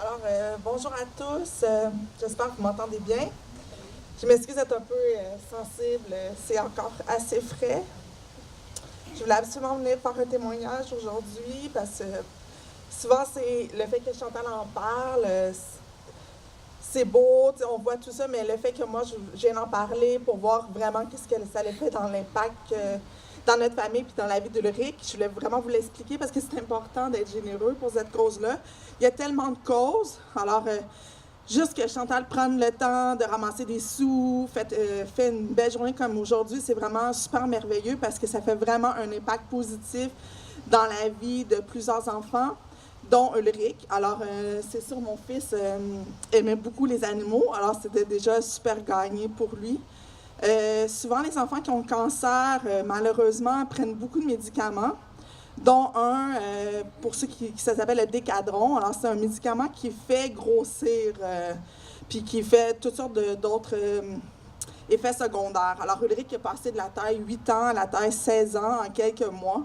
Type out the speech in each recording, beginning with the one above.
Alors, bonjour à tous. J'espère que vous m'entendez bien. Je m'excuse d'être un peu sensible. C'est encore assez frais. Je voulais absolument venir faire un témoignage aujourd'hui parce que souvent, c'est le fait que Chantal en parle. C'est beau, on voit tout ça, mais le fait que moi, je viens d'en parler pour voir vraiment qu'est-ce que ça a fait dans l'impact dans notre famille puis dans la vie d'Ulrich. Je voulais vraiment vous l'expliquer parce que c'est important d'être généreux pour cette cause-là. Il y a tellement de causes. Alors, juste que Chantal prenne le temps de ramasser des sous, fait une belle journée comme aujourd'hui, c'est vraiment super merveilleux parce que ça fait vraiment un impact positif dans la vie de plusieurs enfants, dont Ulrich. Alors, c'est sûr, mon fils aimait beaucoup les animaux, alors c'était déjà super gagné pour lui. Souvent, les enfants qui ont le cancer, malheureusement, prennent beaucoup de médicaments, dont un, pour ceux ça s'appelle le Décadron. Alors, c'est un médicament qui fait grossir, puis qui fait toutes sortes d'autres effets secondaires. Alors, Ulrich a passé de la taille 8 ans à la taille 16 ans en quelques mois.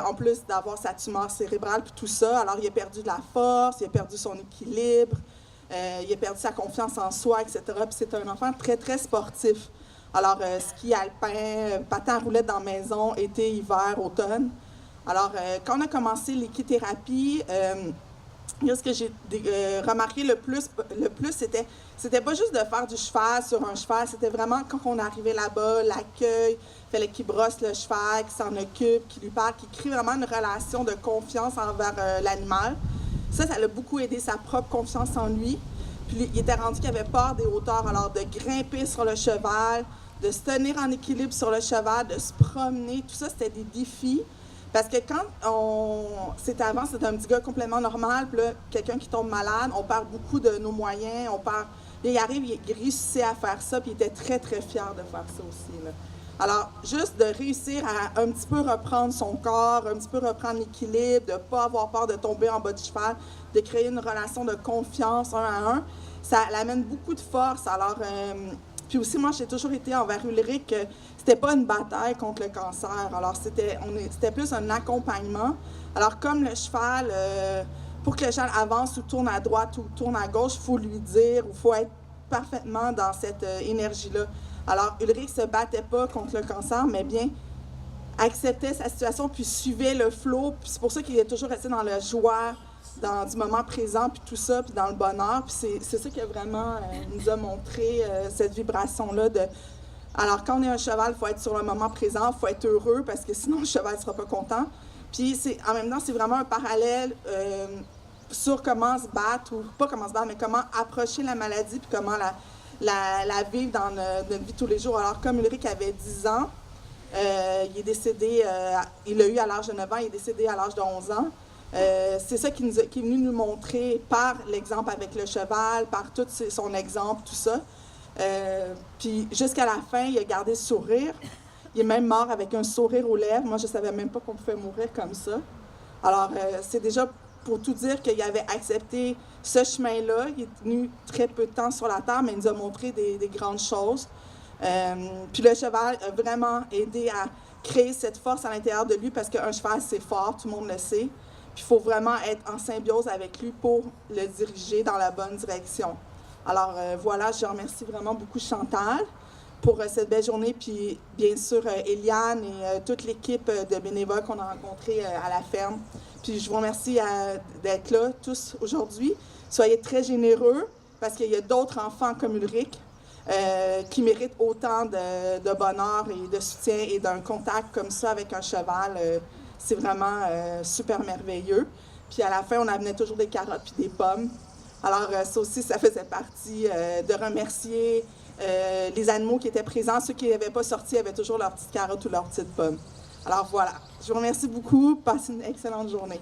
En plus d'avoir sa tumeur cérébrale puis tout ça, alors il a perdu de la force, il a perdu son équilibre, il a perdu sa confiance en soi, etc. Puis c'est un enfant très, très sportif. Alors, ski alpin, patin à roulettes dans la maison, été, hiver, automne. Alors, quand on a commencé l'équithérapie, ce que j'ai remarqué le plus c'était pas juste de faire du cheval sur un cheval, c'était vraiment quand on arrivait là-bas, l'accueil, il fallait qu'il brosse le cheval, qu'il s'en occupe, qu'il lui parle, qu'il crée vraiment une relation de confiance envers l'animal. Ça l'a beaucoup aidé sa propre confiance en lui. Puis il était rendu qu'il avait peur des hauteurs, alors de grimper sur le cheval, de se tenir en équilibre sur le cheval, de se promener, tout ça, c'était des défis. Parce que quand c'était avant, c'était un petit gars complètement normal, puis là, quelqu'un qui tombe malade, on perd beaucoup de nos moyens, il arrive, il réussissait à faire ça, puis il était très, très fier de faire ça aussi, là. Alors, juste de réussir à un petit peu reprendre son corps, un petit peu reprendre l'équilibre, de ne pas avoir peur de tomber en bas du cheval, de créer une relation de confiance un à un, ça l'amène beaucoup de force. Alors, puis aussi, moi, j'ai toujours été envers Ulrich que c'était pas une bataille contre le cancer. Alors, c'était plus un accompagnement. Alors, comme le cheval, pour que le cheval avance ou tourne à droite ou tourne à gauche, il faut lui dire, ou il faut être parfaitement dans cette énergie-là. Alors, Ulrich ne se battait pas contre le cancer, mais bien acceptait sa situation, puis suivait le flot. Puis c'est pour ça qu'il est toujours resté dans la joie, du moment présent, puis tout ça, puis dans le bonheur. Puis c'est ça qui a vraiment nous a montré cette vibration-là de... Alors, quand on est un cheval, il faut être sur le moment présent, il faut être heureux, parce que sinon, le cheval ne sera pas content. Puis, en même temps, c'est vraiment un parallèle sur comment se battre, ou pas comment se battre, mais comment approcher la maladie, puis comment la vivre dans notre vie tous les jours. Alors, comme Ulrich avait 10 ans, il est décédé, il l'a eu à l'âge de 9 ans, il est décédé à l'âge de 11 ans. C'est ça qui est venu nous montrer par l'exemple avec le cheval, par tout son exemple, tout ça. Puis jusqu'à la fin, il a gardé le sourire. Il est même mort avec un sourire aux lèvres. Moi, je ne savais même pas qu'on pouvait mourir comme ça. Alors, c'est déjà pour tout dire qu'il avait accepté ce chemin-là. Il est tenu très peu de temps sur la terre, mais il nous a montré des grandes choses. Puis le cheval a vraiment aidé à créer cette force à l'intérieur de lui parce qu'un cheval, c'est fort, tout le monde le sait. Puis il faut vraiment être en symbiose avec lui pour le diriger dans la bonne direction. Alors voilà, je remercie vraiment beaucoup Chantal pour cette belle journée, puis bien sûr Eliane et toute l'équipe de bénévoles qu'on a rencontrés à la ferme. Puis je vous remercie d'être là tous aujourd'hui. Soyez très généreux parce qu'il y a d'autres enfants comme Ulrich qui méritent autant de bonheur et de soutien et d'un contact comme ça avec un cheval. C'est vraiment super merveilleux. Puis à la fin, on amenait toujours des carottes puis des pommes. Alors ça aussi, ça faisait partie de remercier les animaux qui étaient présents. Ceux qui n'avaient pas sorti avaient toujours leurs petites carottes ou leurs petites pommes. Alors voilà, je vous remercie beaucoup. Passez une excellente journée.